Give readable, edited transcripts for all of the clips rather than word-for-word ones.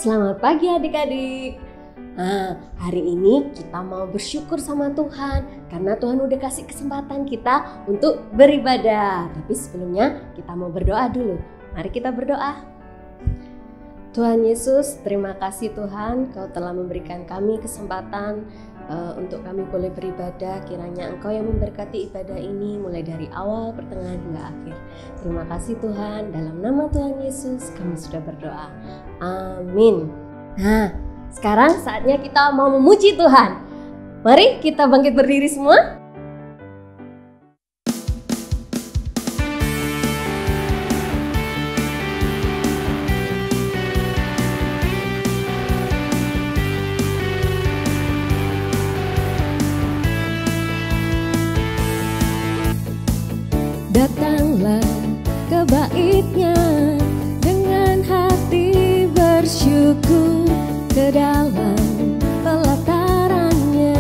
Selamat pagi adik-adik. Nah, hari ini kita mau bersyukur sama Tuhan karena Tuhan udah kasih kesempatan kita untuk beribadah. Tapi sebelumnya kita mau berdoa dulu. Mari kita berdoa. Tuhan Yesus, terima kasih Tuhan, Kau telah memberikan kami kesempatan untuk kami boleh beribadah. Kiranya Engkau yang memberkati ibadah ini mulai dari awal, pertengahan hingga akhir. Terima kasih Tuhan, dalam nama Tuhan Yesus kami sudah berdoa. Amin. Nah, sekarang saatnya kita mau memuji Tuhan. Mari kita bangkit berdiri semua. Datanglah ke bait-Nya dengan hati bersyukur, ke dalam pelataran-Nya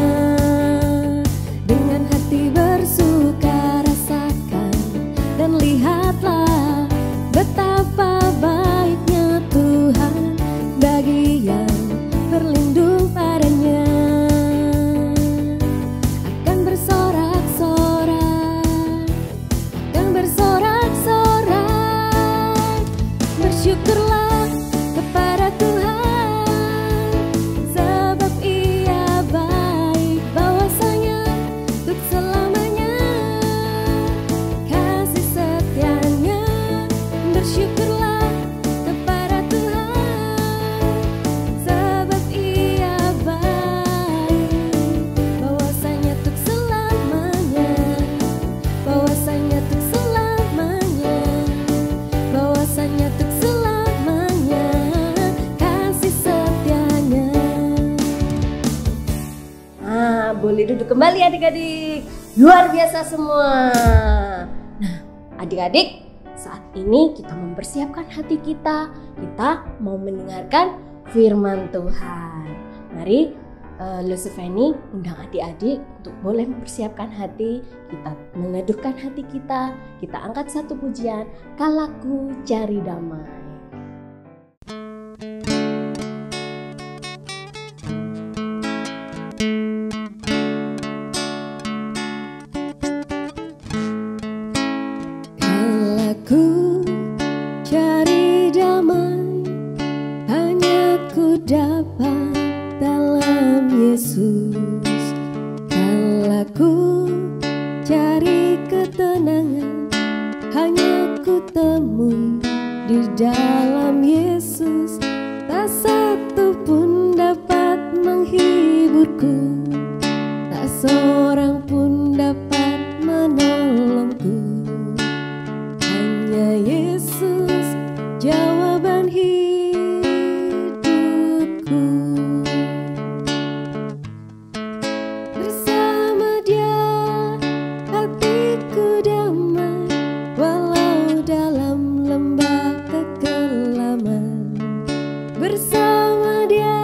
dengan hati bersuka rasakan dan lihatlah betapa baiknya Tuhan bagi yang berlindung padanya. Akan bersorak-sorai, bersyukurlah kepada Tuhan, sebab Ia baik, bahwasanya untuk selamanya kasih setia-Nya. Bersyukurlah kepada Tuhan, sebab Ia baik, bahwasanya untuk selamanya, bahwasanya untuk selamanya, bahwasanya untuk selamanya kasih setia-Nya. Nah, boleh duduk kembali adik-adik. Luar biasa semua. Nah, adik-adik, saat ini kita mempersiapkan hati kita. Kita mau mendengarkan firman Tuhan. Mari Lusufeni undang adik-adik untuk boleh mempersiapkan hati. Kita meneduhkan hati kita. Kita angkat satu pujian, Kalaku Cari Damai. Kalaku cari damai, hanya ku dapat dalam Yesus. Kalaku cari ketenangan, hanya ku temui di dalam Yesus. Tak satu pun dapat menghiburku, tak seorang pun dapat menolongku. Hanya Yesus jawaban hidupku. Bersama Dia hatiku damai, walau dalam lembah kekelaman. Bersama Dia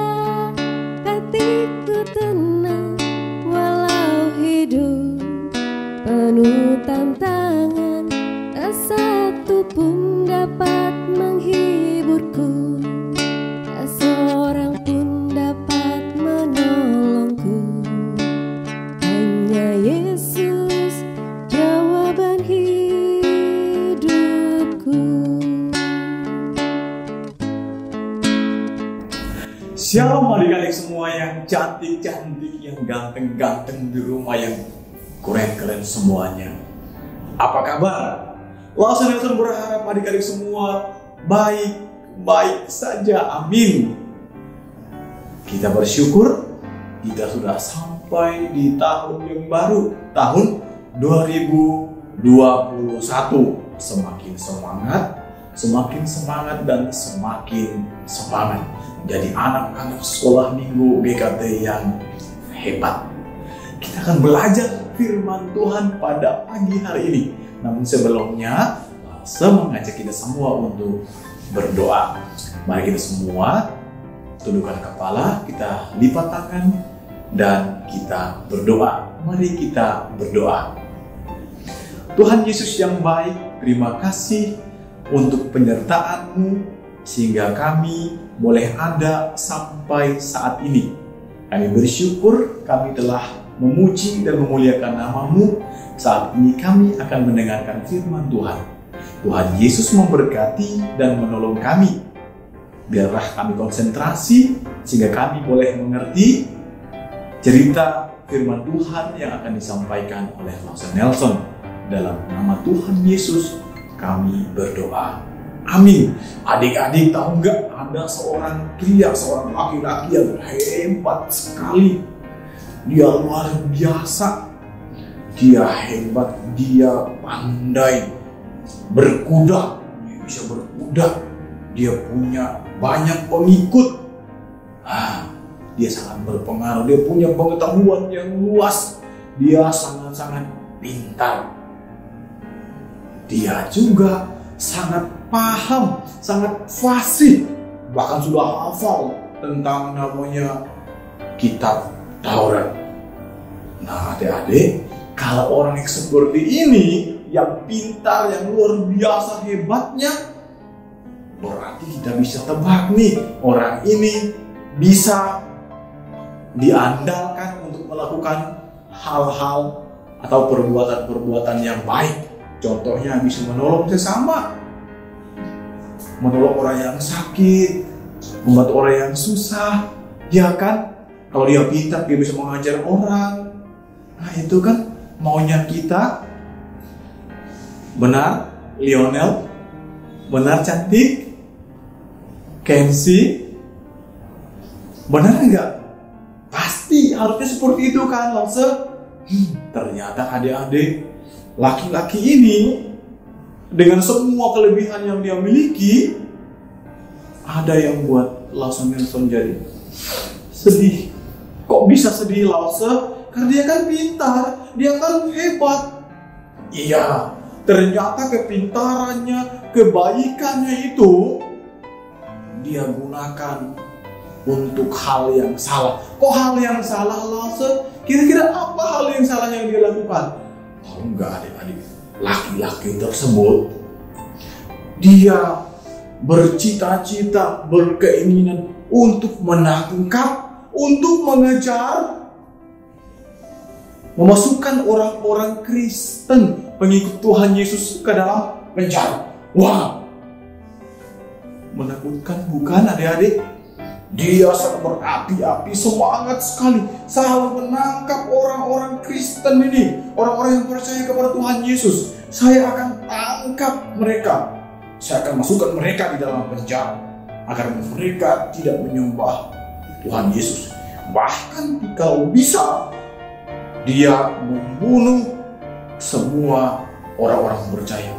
hatiku tenang, walau hidup penuh tantangan. Tak satu pun dapat menghiburku, tak seorang pun dapat menolongku. Hanya Yesus jawaban hidupku. Shalom adik-adik semua yang cantik-cantik, yang ganteng-ganteng di rumah, yang keren-keren semuanya. Apa kabar? Langsung berharap adik-adik semua baik-baik saja. Amin. Kita bersyukur kita sudah sampai di tahun yang baru, tahun 2021. Semakin semangat dan semakin semangat. Jadi anak-anak sekolah minggu GKT yang hebat. Kita akan belajar firman Tuhan pada pagi hari ini. Namun sebelumnya, saya mengajak kita semua untuk berdoa. Mari kita semua tundukkan kepala, kita lipat tangan, dan kita berdoa. Mari kita berdoa. Tuhan Yesus yang baik, terima kasih untuk penyertaan-Mu sehingga kami boleh ada sampai saat ini. Kami bersyukur kami telah memuji dan memuliakan nama-Mu. Saat ini kami akan mendengarkan firman Tuhan. Tuhan Yesus memberkati dan menolong kami. Biarlah kami konsentrasi sehingga kami boleh mengerti cerita firman Tuhan yang akan disampaikan oleh Pastor Nelson. Dalam nama Tuhan Yesus kami berdoa. Amin. Adik-adik tahu nggak, ada seorang pria, seorang laki-laki yang hebat sekali. Dia luar biasa. Dia hebat, dia pandai berkuda. Dia bisa berkuda. Dia punya banyak pengikut. Dia sangat berpengaruh. Dia punya pengetahuan yang luas. Dia sangat-sangat pintar. Dia juga sangat paham, sangat fasih, bahkan sudah hafal tentang namanya kitab Taurat. Nah, adik-adik, kalau orang yang seperti ini, yang pintar, yang luar biasa hebatnya, berarti kita bisa tebak nih, orang ini bisa diandalkan untuk melakukan hal-hal atau perbuatan-perbuatan yang baik. Contohnya bisa menolong sesama, menolong orang yang sakit, membantu orang yang susah, ya kan? Kalau dia pintar, dia bisa mengajar orang. Nah, itu kan maunya kita. Benar, Lionel? Benar, cantik? Kenzie? Benar enggak? Pasti harusnya seperti itu kan, Lause? Ternyata adik-adik, laki-laki ini dengan semua kelebihan yang dia miliki, ada yang buat Lause Nelson jadi sedih. Kok bisa sedih, Lause? Karena dia kan pintar, dia kan hebat. Iya, ternyata kepintarannya, kebaikannya itu dia gunakan untuk hal yang salah. Kok hal yang salah, Lause? Kira-kira apa hal yang salah yang dia lakukan? Tahu nggak adik-adik, laki-laki tersebut dia bercita-cita, berkeinginan untuk menangkap, untuk mengejar, memasukkan orang-orang Kristen, pengikut Tuhan Yesus ke dalam penjara. Wah, menakutkan bukan adik-adik? Dia sangat berapi-api, semangat sekali, selalu menangkap orang-orang Kristen ini, orang-orang yang percaya kepada Tuhan Yesus. Saya akan tangkap mereka, saya akan masukkan mereka di dalam penjara agar mereka tidak menyembah Tuhan Yesus. Bahkan kalau bisa, dia membunuh semua orang-orang percaya.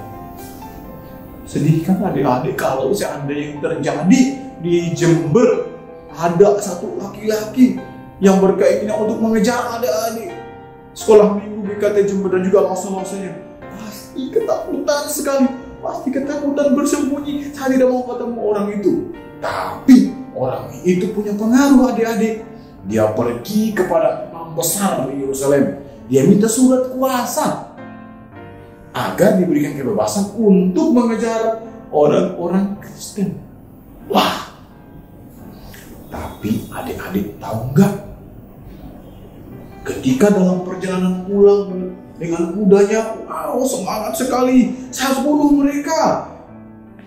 Sedih kan adik-adik kalau seandainya terjadi di Jember, ada satu laki-laki yang berkeinginan untuk mengejar adik-adik sekolah minggu GKT Jember dan juga langsung-langsungnya. Pasti ketakutan sekali, pasti ketakutan bersembunyi. Saya tidak mau ketemu orang itu. Tapi orang itu punya pengaruh adik-adik. Dia pergi kepada imam besar di Yerusalem. Dia minta surat kuasa agar diberikan kebebasan untuk mengejar orang-orang Kristen. Wah, tapi adik-adik tahu nggak? Ketika dalam perjalanan pulang dengan kudanya, wow, semangat sekali, saya harus bunuh mereka.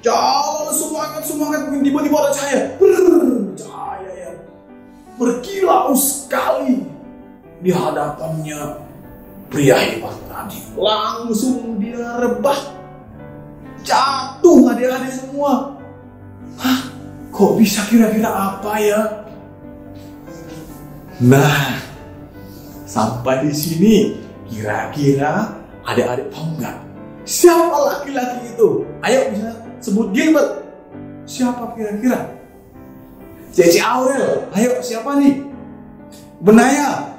Jalan semangat, tiba-tiba ada cahaya, cahaya yang berkilau sekali di hadapannya pria hebat tadi. Langsung dia rebah, jatuh adik-adik semua. Hah? Kok bisa, kira-kira apa ya? Nah, sampai di sini kira-kira Adik-adik tahu nggak? Siapa laki-laki itu? Ayo bisa sebut Gilbert. Siapa kira-kira? Cici Aurel. Ayo siapa nih? Benaya.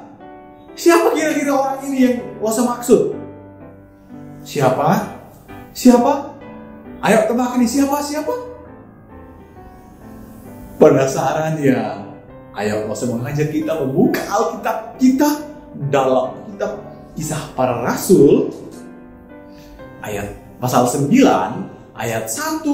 Siapa kira-kira orang ini yang Wasa maksud? Siapa? Ayo tebak ini siapa? Penasaran ya? Ayo Wasa mengajak kita membuka Alkitab kita dalam kitab Kisah Para Rasul ayat pasal 9 ayat 1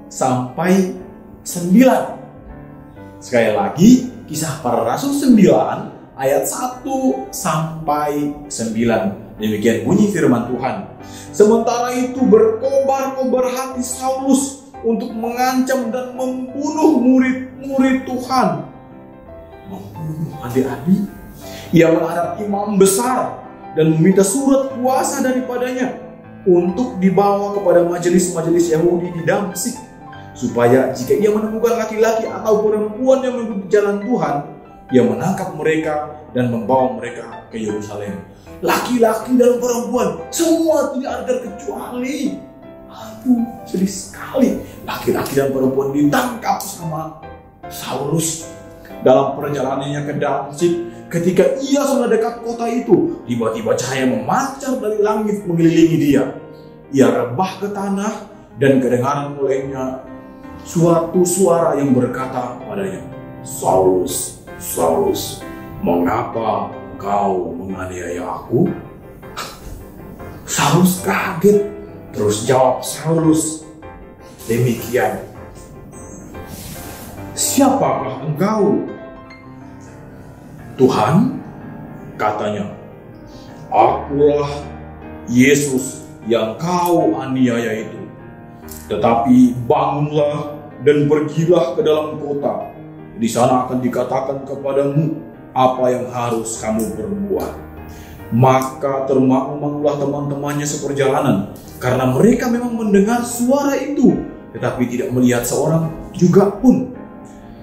sampai 9. Sekali lagi, Kisah Para Rasul 9 ayat 1 sampai 9. Demikian bunyi firman Tuhan. Sementara itu berkobar-kobar hati Saulus untuk mengancam dan membunuh murid-murid Tuhan. Membunuh adik-adik. Ia menghadap imam besar dan meminta surat kuasa daripadanya untuk dibawa kepada majelis-majelis Yahudi di Damsyik, supaya jika ia menemukan laki-laki atau perempuan yang mengikuti jalan Tuhan, ia menangkap mereka dan membawa mereka ke Yerusalem. Laki-laki dan perempuan, semua tidak ada terkecuali. Aduh, sedih sekali. Laki-laki dan perempuan ditangkap sama Saulus dalam perjalanannya ke Damsyik. Ketika ia sudah dekat kota itu, tiba-tiba cahaya memancar dari langit mengelilingi dia. Ia rebah ke tanah dan kedengaran olehnya suatu suara yang berkata padanya, Saulus, Saulus, mengapa kau menganiaya aku? Saulus kaget. Terus jawab Saulus, demikian, siapakah engkau? Tuhan, katanya, akulah Yesus yang kau aniaya itu. Tetapi bangunlah dan pergilah ke dalam kota. Di sana akan dikatakan kepadamu apa yang harus kamu perbuat. Maka termangu-mangulah teman-temannya seperjalanan, karena mereka memang mendengar suara itu, tetapi tidak melihat seorang juga pun.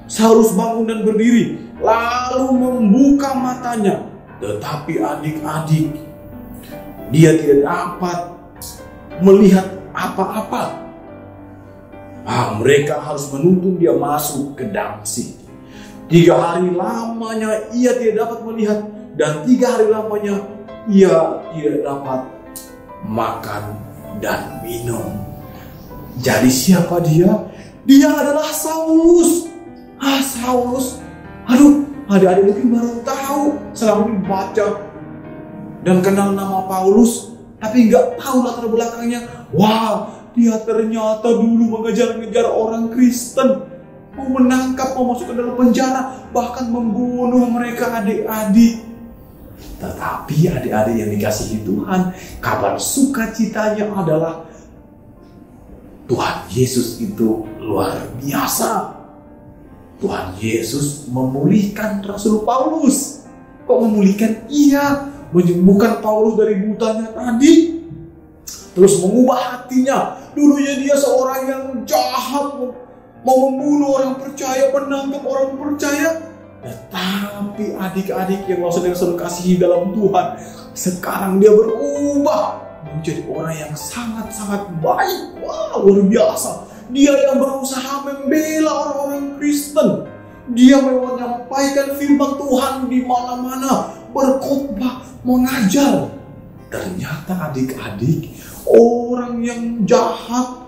Saulus bangun dan berdiri, lalu membuka matanya. Tetapi adik-adik, dia tidak dapat melihat apa-apa. Mereka harus menuntun dia masuk ke Damsyik. 3 hari lamanya ia tidak dapat melihat, dan 3 hari lamanya ia tidak dapat makan dan minum. Jadi siapa dia? Dia adalah Saulus. Saulus. Aduh, adik-adik mungkin baru tahu selama ini baca dan kenal nama Paulus, tapi nggak tahu latar belakangnya. Wah, dia ternyata dulu mengejar-ngejar orang Kristen, mau menangkap, mau masuk ke dalam penjara, bahkan membunuh mereka adik-adik. Tetapi adik-adik yang dikasihi Tuhan, kabar sukacitanya adalah Tuhan Yesus itu luar biasa. Tuhan Yesus memulihkan Rasul Paulus. Kok memulihkan? Iya, menyembuhkan Paulus dari butanya tadi. Terus mengubah hatinya. Dulunya dia seorang yang jahat, mau membunuh orang percaya, menangkap orang percaya. Tetapi adik-adik yang saudara kasihi dalam Tuhan, sekarang dia berubah menjadi orang yang sangat-sangat baik. Wah, luar biasa. Dia yang berusaha membela orang-orang Kristen. Dia menyampaikan firman Tuhan di mana-mana, berkhotbah, mengajar. Ternyata adik-adik, orang yang jahat,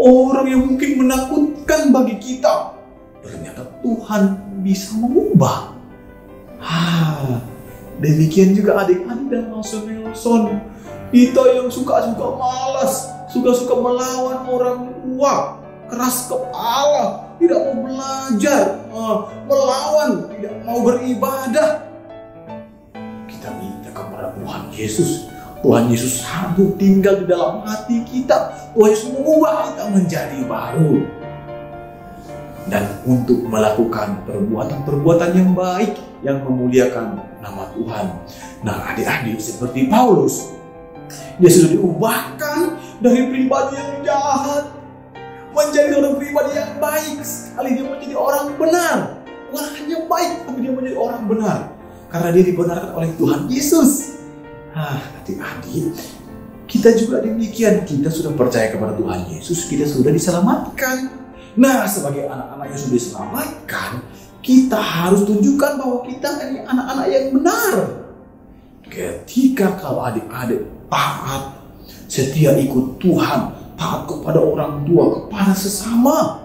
orang yang mungkin menakutkan bagi kita, ternyata Tuhan bisa mengubah. Demikian juga adik-adik dan Nelson. Kita yang suka-suka malas, suka-suka melawan orang tua, keras kepala, tidak mau belajar, melawan, tidak mau beribadah. Kita minta kepada Tuhan Yesus. Tuhan Yesus sanggup tinggal di dalam hati kita. Tuhan Yesus mengubah kita menjadi baru. Dan untuk melakukan perbuatan-perbuatan yang baik, yang memuliakan nama Tuhan. Nah, adik-adik seperti Paulus, dia sudah diubahkan dari pribadi yang jahat menjadi orang pribadi yang baik sekali. Dia menjadi orang benar. Bukan hanya baik, tapi dia menjadi orang benar. Karena dia dibenarkan oleh Tuhan Yesus. Adik-adik, kita juga demikian. Kita sudah percaya kepada Tuhan Yesus, kita sudah diselamatkan. Nah, sebagai anak-anak yang sudah diselamatkan, kita harus tunjukkan bahwa kita ini anak-anak yang benar. Ketika kalau adik-adik taat, setia ikut Tuhan, taat kepada orang tua, kepada sesama,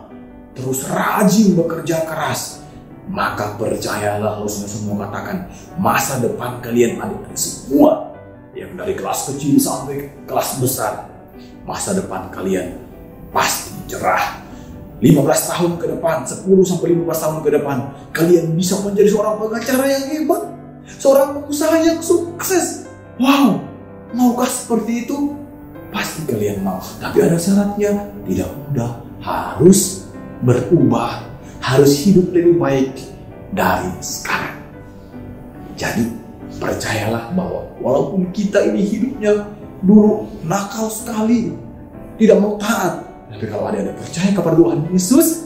terus rajin bekerja keras, maka percayalah, harus semua katakan, masa depan kalian adik-adik semua, yang dari kelas kecil sampai kelas besar, masa depan kalian pasti cerah. 15 tahun ke depan, 10 sampai 15 tahun ke depan, kalian bisa menjadi seorang pengacara yang hebat, seorang pengusaha yang sukses. Wow, maukah seperti itu? Pasti kalian mau. Tapi ada syaratnya, tidak mudah, harus berubah, harus hidup lebih baik dari sekarang. Jadi percayalah bahwa walaupun kita ini hidupnya dulu nakal sekali, tidak mau taat, tapi kalau ada percaya kepada Tuhan Yesus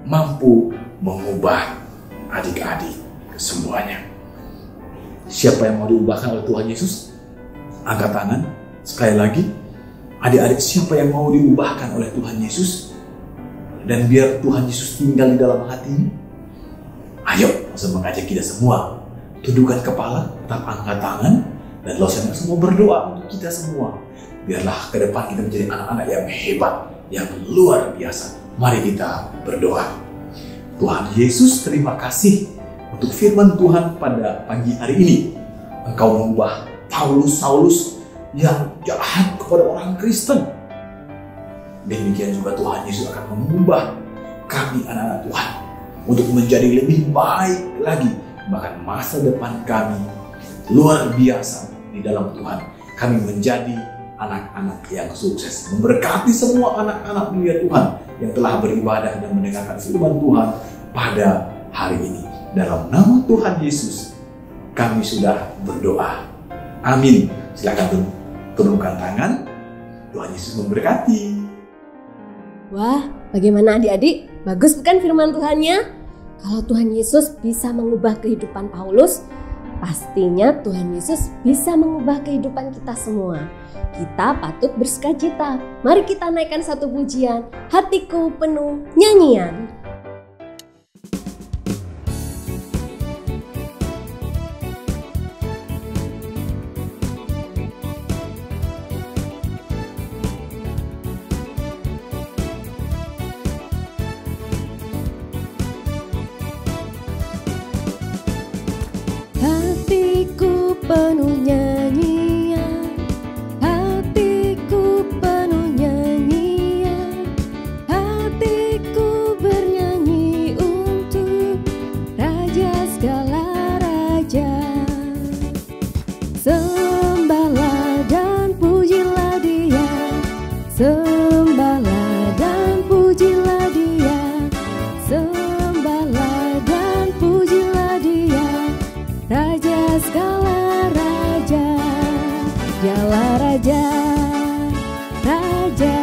mampu mengubah adik-adik semuanya. Siapa yang mau diubahkan oleh Tuhan Yesus? Angkat tangan. Sekali lagi, adik-adik, siapa yang mau diubahkan oleh Tuhan Yesus? Dan biar Tuhan Yesus tinggal di dalam hati. Ayo, saya mengajak kita semua, tundukkan kepala, tetap angkat tangan, dan Losena semua berdoa untuk kita semua. Biarlah ke depan kita menjadi anak-anak yang hebat, yang luar biasa. Mari kita berdoa. Tuhan Yesus, terima kasih untuk firman Tuhan pada pagi hari ini. Engkau mengubah Saulus yang jahat kepada orang Kristen. Demikian juga Tuhan Yesus akan mengubah kami anak-anak Tuhan untuk menjadi lebih baik lagi. Bahkan masa depan kami luar biasa di dalam Tuhan. Kami menjadi anak-anak yang sukses. Memberkati semua anak-anak mulia Tuhan yang telah beribadah dan mendengarkan firman Tuhan pada hari ini. Dalam nama Tuhan Yesus kami sudah berdoa. Amin. Silakan turunkan tangan. Tuhan Yesus memberkati. Wah, bagaimana adik-adik? Bagus bukan firman Tuhannya? Kalau Tuhan Yesus bisa mengubah kehidupan Paulus, pastinya Tuhan Yesus bisa mengubah kehidupan kita semua. Kita patut bersukacita. Mari kita naikkan satu pujian, hatiku penuh nyanyian. Hatiku penuh nyanyian, hatiku penuh nyanyian, hatiku bernyanyi untuk Raja segala raja. Sembahlah dan pujilah Dia, sembahlah dan pujilah Dia, sembahlah dan pujilah Dia, Raja segala raja. Dialah Raja, Raja,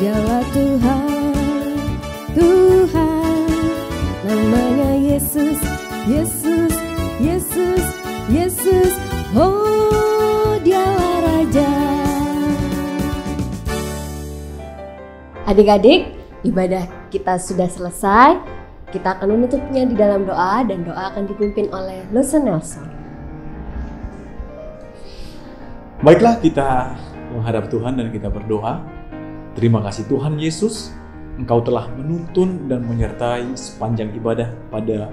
Dialah Tuhan, Tuhan. Namanya Yesus, Yesus, Yesus, Yesus. Oh, Dialah Raja. Adik-adik, ibadah kita sudah selesai. Kita akan menutupnya di dalam doa, dan doa akan dipimpin oleh Lusen Nelson. Baiklah, kita menghadap Tuhan dan kita berdoa. Terima kasih Tuhan Yesus, Engkau telah menuntun dan menyertai sepanjang ibadah pada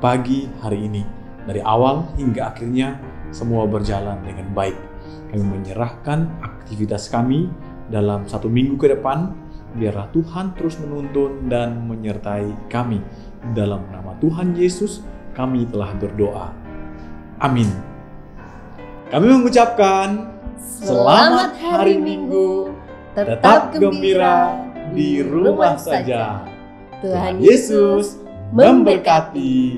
pagi hari ini. Dari awal hingga akhirnya semua berjalan dengan baik. Kami menyerahkan aktivitas kami dalam 1 minggu ke depan. Biarlah Tuhan terus menuntun dan menyertai kami. Dalam nama Tuhan Yesus kami telah berdoa. Amin. Kami mengucapkan selamat hari Minggu. Tetap gembira di rumah saja. Tuhan Yesus memberkati.